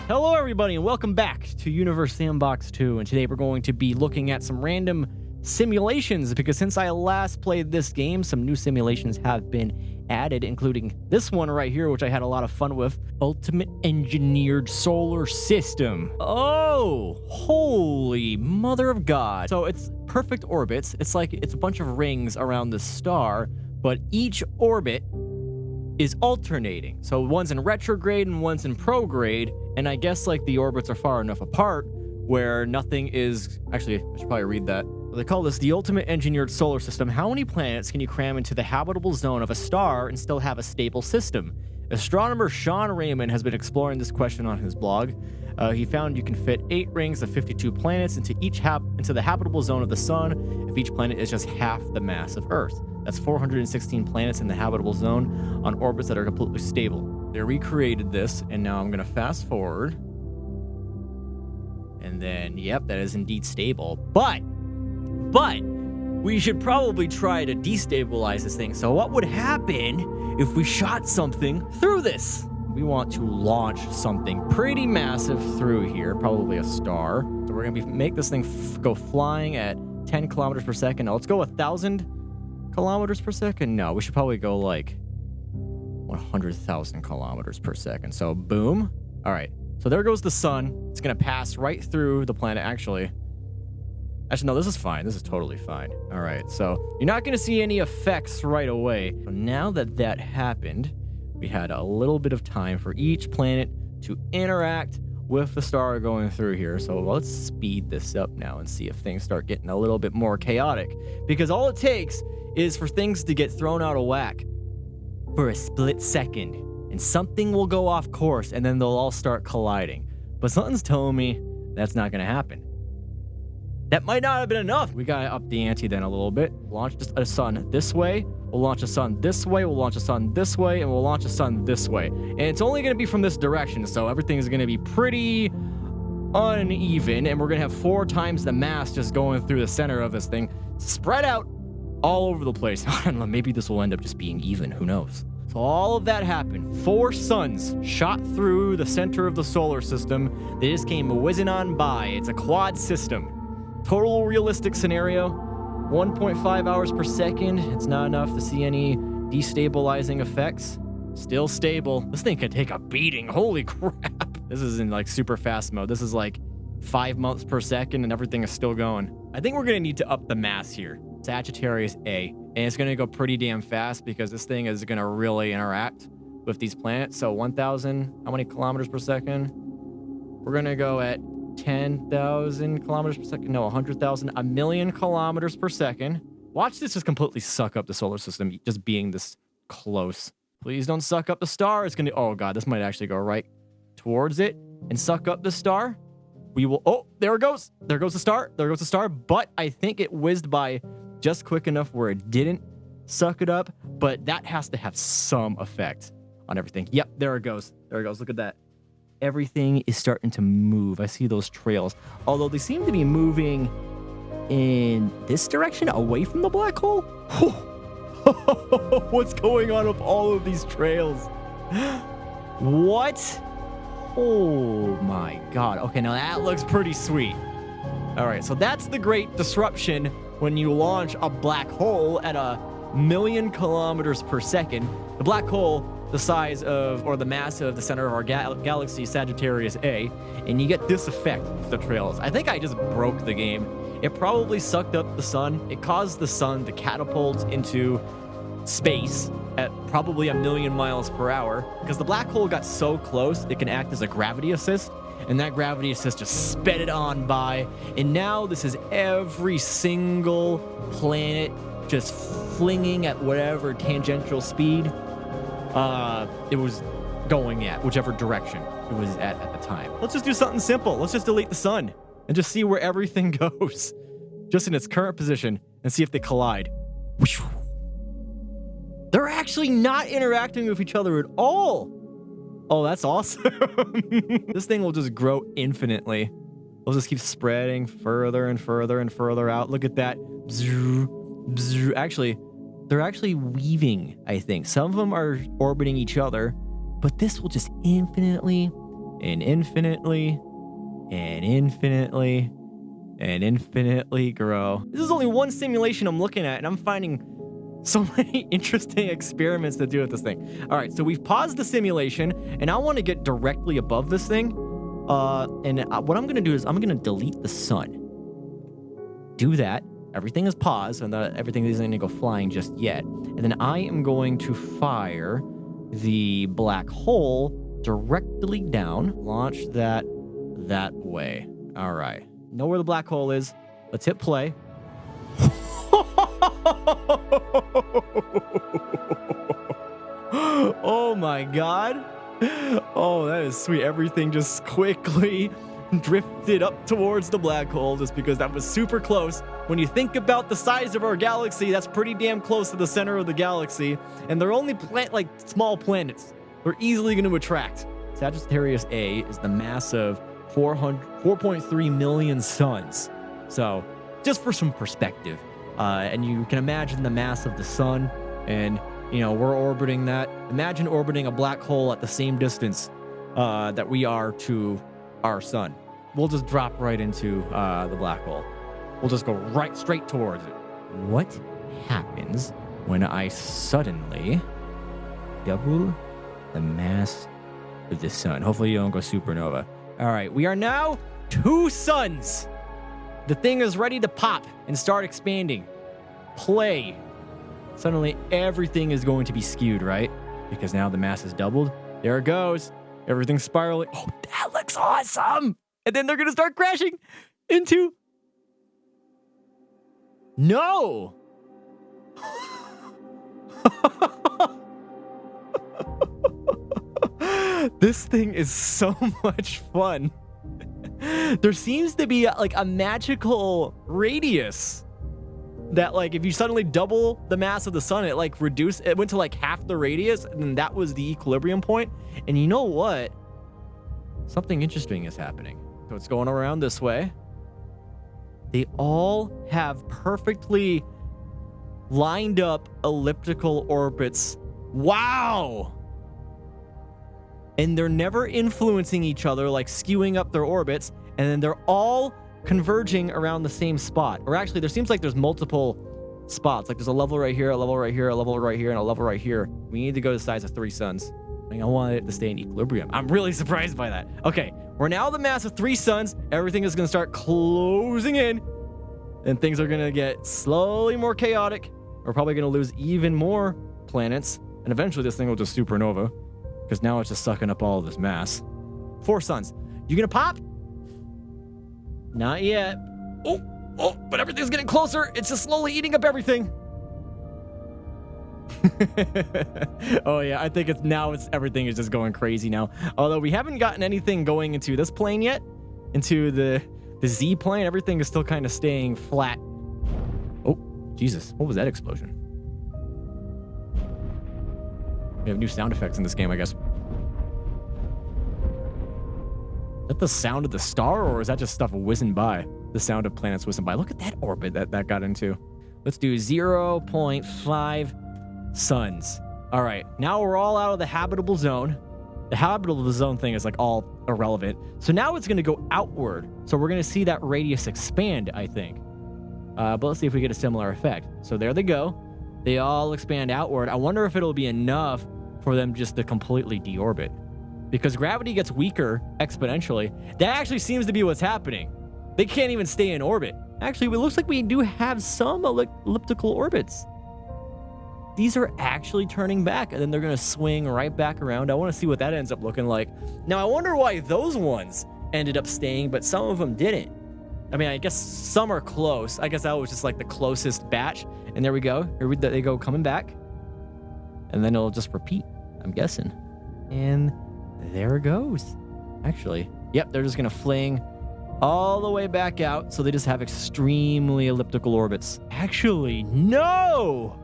Hello everybody and welcome back to Universe Sandbox 2, and today we're going to be looking at some random simulations because since I last played this game, some new simulations have been added, including this one right here, which I had a lot of fun with. Ultimate Engineered Solar System. Oh, holy mother of God. So it's perfect orbits. It's like it's a bunch of rings around the star, but each orbit is alternating. So one's in retrograde and one's in prograde, and I guess like the orbits are far enough apart where nothing is... Actually, I should probably read that. They call this the Ultimate Engineered Solar System. How many planets can you cram into the habitable zone of a star and still have a stable system? Astronomer Sean Raymond has been exploring this question on his blog. He found you can fit 8 rings of 52 planets into the habitable zone of the sun if each planet is just half the mass of Earth. That's 416 planets in the habitable zone on orbits that are completely stable. They recreated this, and now I'm going to fast forward. And then, yep, that is indeed stable. But we should probably try to destabilize this thing. So what would happen if we shot something through this? We want to launch something pretty massive through here, probably a star. So we're going to make this thing go flying at 10 kilometers per second. Now, let's go 1,000 kilometers per second. No, we should probably go like 100,000 kilometers per second. So boom. All right. So there goes the sun. It's going to pass right through the planet. Actually, no, this is fine. This is totally fine. All right. So you're not going to see any effects right away. So now that that happened, we had a little bit of time for each planet to interact with the star going through here. So let's speed this up now and see if things start getting a little bit more chaotic. Because all it takes is for things to get thrown out of whack for a split second. And something will go off course and then they'll all start colliding. But something's telling me that's not going to happen. That might not have been enough. We got to up the ante then a little bit. Launch a sun this way. We'll launch a sun this way, we'll launch a sun this way, and we'll launch a sun this way. And it's only going to be from this direction, so everything is going to be pretty uneven, and we're going to have 4 times the mass just going through the center of this thing, spread out all over the place. I don't know, maybe this will end up just being even, who knows? So all of that happened. 4 suns shot through the center of the solar system. They just came whizzing on by. It's a quad system. Total realistic scenario. 1.5 hours per second. It's not enough to see any destabilizing effects. Still stable. This thing could take a beating. Holy crap. This is in like super fast mode. This is like 5 months per second and everything is still going. I think we're going to need to up the mass here. Sagittarius A. And it's going to go pretty damn fast because this thing is going to really interact with these planets. So 1,000, how many kilometers per second? We're going to go at 10,000 kilometers per second. No, 100,000, 1,000,000 kilometers per second. Watch this just completely suck up the solar system, just being this close. Please don't suck up the star. It's gonna... Oh, God, this might actually go right towards it and suck up the star. We will... Oh, there it goes. There goes the star. There goes the star. But I think it whizzed by just quick enough where it didn't suck it up. But that has to have some effect on everything. Yep, there it goes. There it goes. Look at that. Everything is starting to move. I see those trails. Although they seem to be moving in this direction, away from the black hole. What's going on with all of these trails? What? Oh my God. Okay, now that looks pretty sweet. All right, so that's the great disruption when you launch a black hole at 1,000,000 kilometers per second. The black hole, the size of, or the mass of the center of our galaxy, Sagittarius A, and you get this effect with the trails. I think I just broke the game. It probably sucked up the sun. It caused the sun to catapult into space at probably 1,000,000 miles per hour because the black hole got so close it can act as a gravity assist, and that gravity assist just sped it on by. And now this is every single planet just flinging at whatever tangential speed it was going at, whichever direction it was at the time. Let's just do something simple. Let's just delete the sun and just see where everything goes just in its current position and see if they collide. They're actually not interacting with each other at all. Oh, that's awesome. This thing will just grow infinitely. We'll just keep spreading further and further and further out. Look at that. Actually, they're actually weaving, I think. Some of them are orbiting each other, but this will just infinitely and infinitely and infinitely and infinitely grow. This is only one simulation I'm looking at, and I'm finding so many interesting experiments to do with this thing. All right, so we've paused the simulation, and I want to get directly above this thing. And what I'm going to do is I'm going to delete the sun. Do that. Everything is paused, and everything isn't going to go flying just yet. And then I am going to fire the black hole directly down. Launch that way. All right. Know where the black hole is. Let's hit play. Oh my god. Oh, that is sweet. Everything just quickly drifted up towards the black hole just because that was super close. When you think about the size of our galaxy, that's pretty damn close to the center of the galaxy. And they're only small planets. They're easily going to attract. Sagittarius A is the mass of 4.3 million suns. So just for some perspective, and you can imagine the mass of the sun, and you know, we're orbiting that. Imagine orbiting a black hole at the same distance that we are to our sun. We'll just drop right into the black hole. We'll just go right straight towards it. What happens when I suddenly double the mass of the sun? Hopefully you don't go supernova. All right, we are now 2 suns. The thing is ready to pop and start expanding. Play. Suddenly everything is going to be skewed, right? Because now the mass is doubled. There it goes. Everything's spiraling. Oh, that looks awesome. And then they're going to start crashing into... No! This thing is so much fun. There seems to be like a magical radius that, like, if you suddenly double the mass of the sun, it like it went to like half the radius, and that was the equilibrium point. And you know what? Something interesting is happening. So it's going around this way. They all have perfectly lined up elliptical orbits. Wow! And they're never influencing each other, like skewing up their orbits, and then they're all converging around the same spot. Or actually, there seems like there's multiple spots. Like there's a level right here, a level right here, a level right here, and a level right here. We need to go to the size of 3 suns. I want it to stay in equilibrium. I'm really surprised by that. Okay, we're now the mass of 3 suns. Everything is going to start closing in, and things are going to get slowly more chaotic. We're probably going to lose even more planets, and eventually this thing will just supernova, because now it's just sucking up all of this mass. 4 suns. You gonna pop? Not yet. Oh, but everything's getting closer. It's just slowly eating up everything. Oh yeah, I think everything is just going crazy now. Although we haven't gotten anything going into this plane yet, into the Z plane. Everything is still kind of staying flat. Oh, Jesus, what was that explosion? We have new sound effects in this game, I guess. Is that the sound of the star, or is that just stuff whizzing by? The sound of planets whizzing by. Look at that orbit that got into. Let's do 0.5 suns. All right, now we're all out of the habitable zone. The habitable zone thing is like all irrelevant. So now it's going to go outward. So we're going to see that radius expand, I think. But let's see if we get a similar effect. So there they go. They all expand outward. I wonder if it'll be enough for them just to completely deorbit. Because gravity gets weaker exponentially. That actually seems to be what's happening. They can't even stay in orbit. Actually, it looks like we do have some elliptical orbits. These are actually turning back, and then they're going to swing right back around. I want to see what that ends up looking like. Now, I wonder why those ones ended up staying, but some of them didn't. I mean, I guess some are close. I guess that was just like the closest batch. And there we go. Here they go coming back. And then it'll just repeat, I'm guessing. And there it goes. Actually, yep, they're just going to fling all the way back out. So they just have extremely elliptical orbits. Actually, no!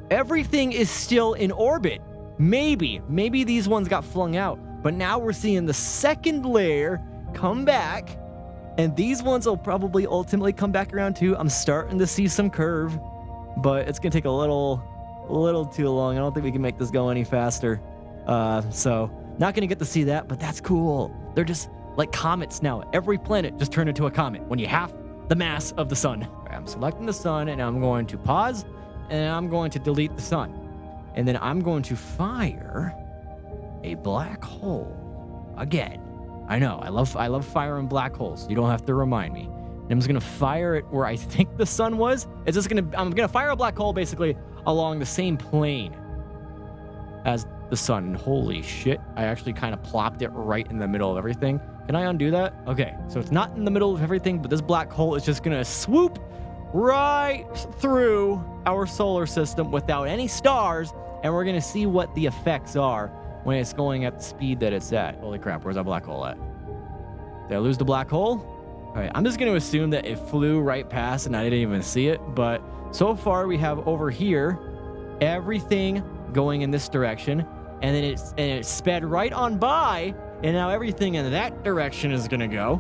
Everything is still in orbit. Maybe these ones got flung out. But now we're seeing the second layer come back. And these ones will probably ultimately come back around too. I'm starting to see some curve, but it's going to take a little too long. I don't think we can make this go any faster. So Not going to get to see that, but that's cool. They're just like comets now. Every planet just turned into a comet when you half the mass of the sun. I'm selecting the sun, and I'm going to pause, and I'm going to delete the sun. And then I'm going to fire a black hole again. I know, I love firing black holes. You don't have to remind me. And I'm just gonna fire it where I think the sun was. I'm gonna fire a black hole basically along the same plane as the sun. And holy shit, I actually kind of plopped it right in the middle of everything. Can I undo that? Okay, so it's not in the middle of everything, but this black hole is just gonna swoop right through our solar system without any stars, and we're gonna see what the effects are when it's going at the speed that it's at. Holy crap, where's our black hole at? Did I lose the black hole? All right, I'm just gonna assume that it flew right past and I didn't even see it, but so far we have over here everything going in this direction, and then it sped right on by, and now everything in that direction is gonna go.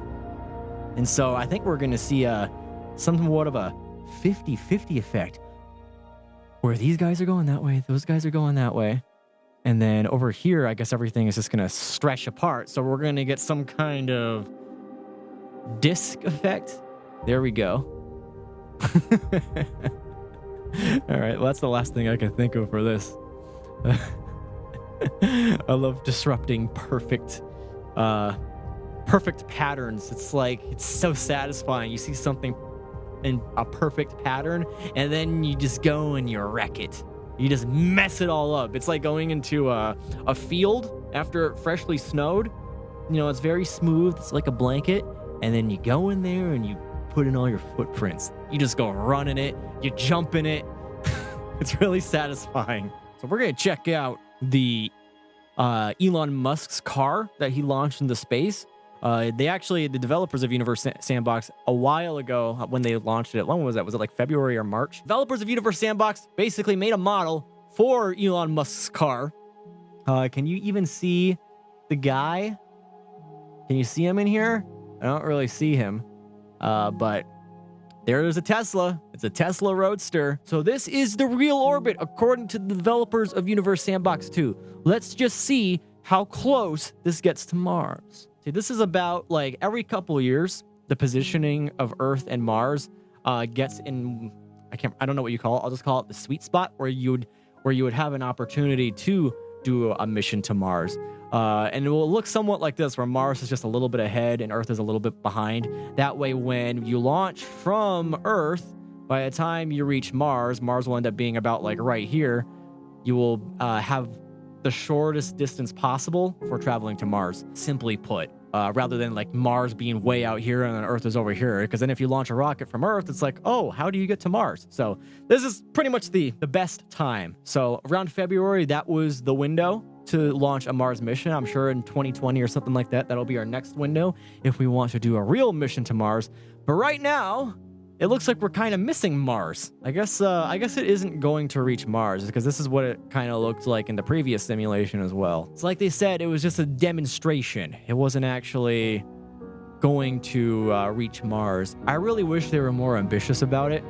And so I think we're gonna see somewhat of a 50-50 effect, where these guys are going that way, those guys are going that way. And then over here, I guess everything is just going to stretch apart. So we're going to get some kind of disc effect. There we go. All right. Well, that's the last thing I can think of for this. I love disrupting perfect patterns. It's like, it's so satisfying. You see something in a perfect pattern, and then you just go and you wreck it. You just mess it all up. It's like going into a field after it freshly snowed. You know, it's very smooth. It's like a blanket. And then you go in there and you put in all your footprints. You just go run in it. You jump in it. It's really satisfying. So we're going to check out the Elon Musk's car that he launched into space. The developers of Universe Sandbox, a while ago when they launched it, when was that? Was it like February or March? Developers of Universe Sandbox basically made a model for Elon Musk's car. Can you even see the guy? Can you see him in here? I don't really see him, but there's a Tesla. It's a Tesla Roadster. So this is the real orbit according to the developers of Universe Sandbox 2. Let's just see how close this gets to Mars. See, this is about like every couple of years, the positioning of Earth and Mars gets in. I don't know what you call it. I'll just call it the sweet spot where you would have an opportunity to do a mission to Mars. And it will look somewhat like this, where Mars is just a little bit ahead and Earth is a little bit behind. That way, when you launch from Earth, by the time you reach Mars will end up being about like right here. You will have the shortest distance possible for traveling to Mars, simply put, rather than like Mars being way out here and then Earth is over here. Because then if you launch a rocket from Earth, it's like, oh, how do you get to Mars? So this is pretty much the best time. So around February, that was the window to launch a Mars mission. I'm sure in 2020 or something like that, that'll be our next window if we want to do a real mission to Mars. But right now, it looks like we're kind of missing Mars. I guess it isn't going to reach Mars, because this is what it kind of looked like in the previous simulation as well. It's like they said, it was just a demonstration. It wasn't actually going to reach Mars. I really wish they were more ambitious about it.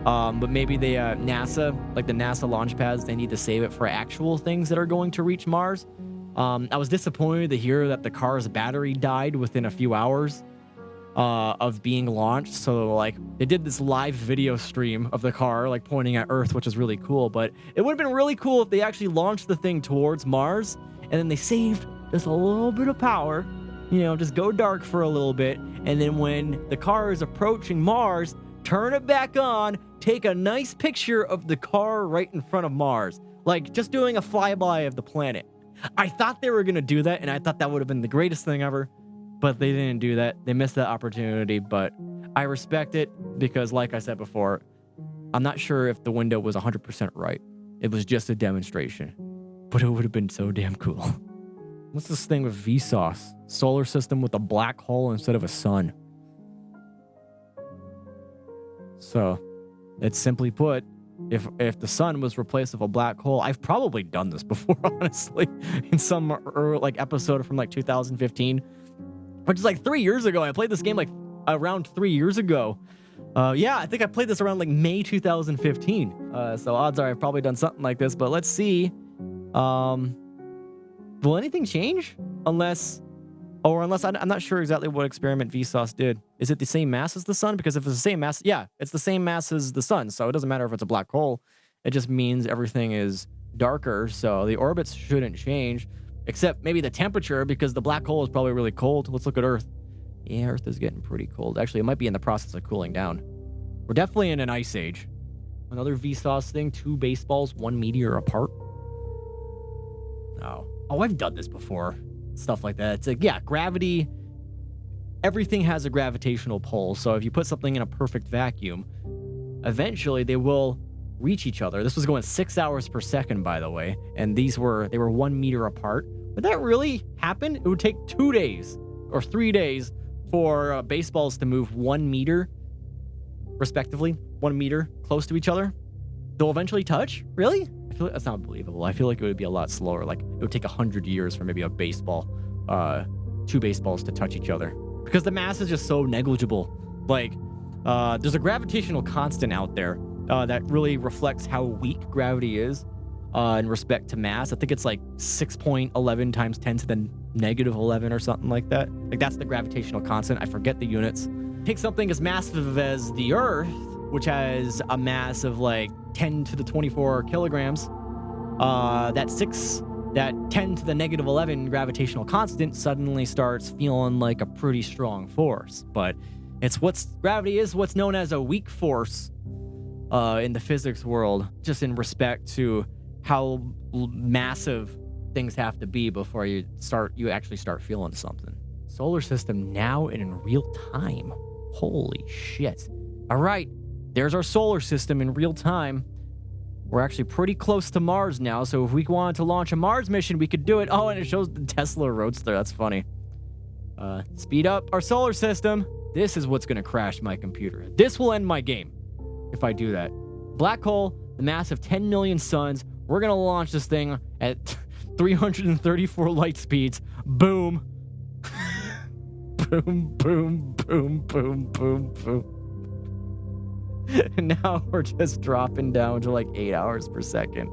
But maybe they, NASA, like the NASA launch pads, they need to save it for actual things that are going to reach Mars. I was disappointed to hear that the car's battery died within a few hours of being launched. So like they did this live video stream of the car like pointing at Earth, which is really cool. But it would have been really cool if they actually launched the thing towards Mars and then they saved just a little bit of power, you know, just go dark for a little bit, and then when the car is approaching Mars, turn it back on, take a nice picture of the car right in front of Mars, like just doing a flyby of the planet. I thought they were going to do that, and I thought that would have been the greatest thing ever, but they didn't do that. They missed that opportunity, but I respect it because, like I said before, I'm not sure if the window was 100% right. It was just a demonstration, but it would have been so damn cool. What's this thing with Vsauce? Solar system with a black hole instead of a sun. So, it's simply put, if the sun was replaced with a black hole, I've probably done this before, honestly, in some like episode from like 2015, which is like 3 years ago. I played this game like around 3 years ago. Yeah, I think I played this around like May 2015. So odds are I've probably done something like this, but let's see. Will anything change? Unless I'm not sure exactly what experiment Vsauce did. Is it the same mass as the sun? Because if it's the same mass, yeah, it's the same mass as the sun. So it doesn't matter if it's a black hole. It just means everything is darker. So the orbits shouldn't change, except maybe the temperature, because the black hole is probably really cold. Let's look at Earth. Yeah, Earth is getting pretty cold. Actually, it might be in the process of cooling down. We're definitely in an ice age. Another Vsauce thing, 2 baseballs, 1 meteor apart. Oh, I've done this before. Stuff like that. It's like, yeah, gravity. Everything has a gravitational pull. So if you put something in a perfect vacuum, eventually they will reach each other. This was going 6 hours per second, by the way. And they were 1 meter apart. Would that really happen? It would take 2 days or 3 days for baseballs to move 1 meter, respectively, 1 meter close to each other. They'll eventually touch? Really? I feel like that's not believable. I feel like it would be a lot slower. Like, it would take 100 years for maybe a baseball, 2 baseballs to touch each other. Because the mass is just so negligible. Like, there's a gravitational constant out there that really reflects how weak gravity is in respect to mass. I think it's like 6.11 times 10 to the negative 11 or something like that. Like, that's the gravitational constant. I forget the units. Take something as massive as the Earth, which has a mass of like 10 to the 24 kilograms. That 10 to the negative 11 gravitational constant suddenly starts feeling like a pretty strong force. But gravity is what's known as a weak force in the physics world, just in respect to how massive things have to be before you actually start feeling something. Solar system now and in real time. Holy shit. All right, there's our solar system in real time. We're actually pretty close to Mars now, so if we wanted to launch a Mars mission, we could do it. Oh, and it shows the Tesla Roadster. That's funny. Speed up our solar system. This is what's going to crash my computer. This will end my game if I do that. Black hole, the mass of 10 million suns. We're going to launch this thing at 334 light speeds. Boom. Boom, boom, boom, boom, boom, boom. And now we're just dropping down to like 8 hours per second.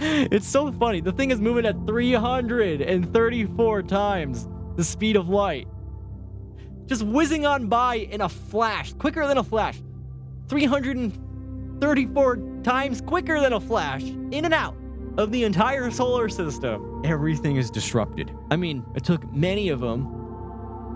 It's so funny. The thing is moving at 334 times the speed of light. Just whizzing on by in a flash. Quicker than a flash. 334 times quicker than a flash. In and out of the entire solar system. Everything is disrupted. I mean, it took many of them.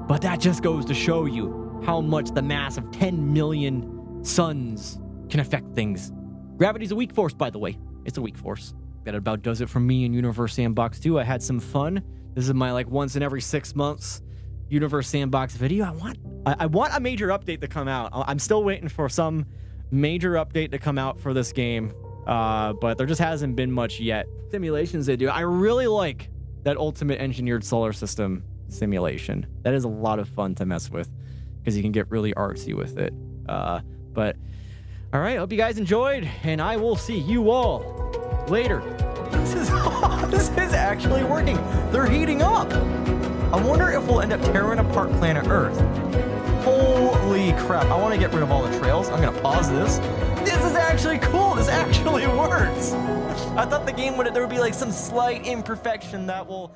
But that just goes to show you how much the mass of 10 million suns can affect things. Gravity's a weak force, by the way. It's a weak force. That about does it for me in Universe Sandbox 2. I had some fun. This is my like once in every 6 months Universe Sandbox video. I want a major update to come out. I'm still waiting for some major update to come out for this game. But there just hasn't been much yet. Simulations they do. I really like that ultimate engineered solar system simulation. That is a lot of fun to mess with because you can get really artsy with it. But all right, hope you guys enjoyed, and I will see you all later. This is actually working. They're heating up. I wonder if we'll end up tearing apart planet Earth. Holy crap. I want to get rid of all the trails. I'm going to pause this. This is actually cool. This actually works. I thought the game there would be like some slight imperfection that will